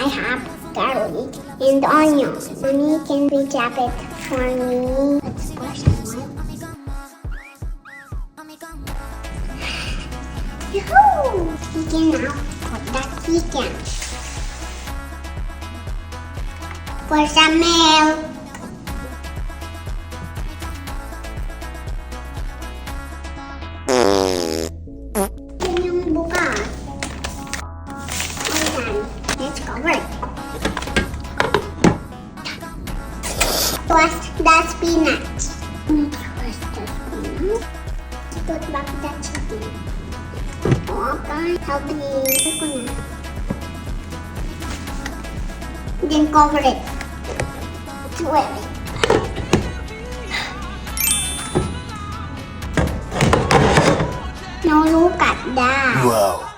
I have garlic and onion. Mommy, can we chop it for me? Let's pour some oil. Yoo-hoo! Chicken now. Put that chicken. Pour some milk. Yan yung bukas. Ayan. Let's cover it. Toast the spinach. Toast the spinach. Put back the chicken. Okay. Help me. Ito na. Then cover it. Swirl it. Now look at that. Wow.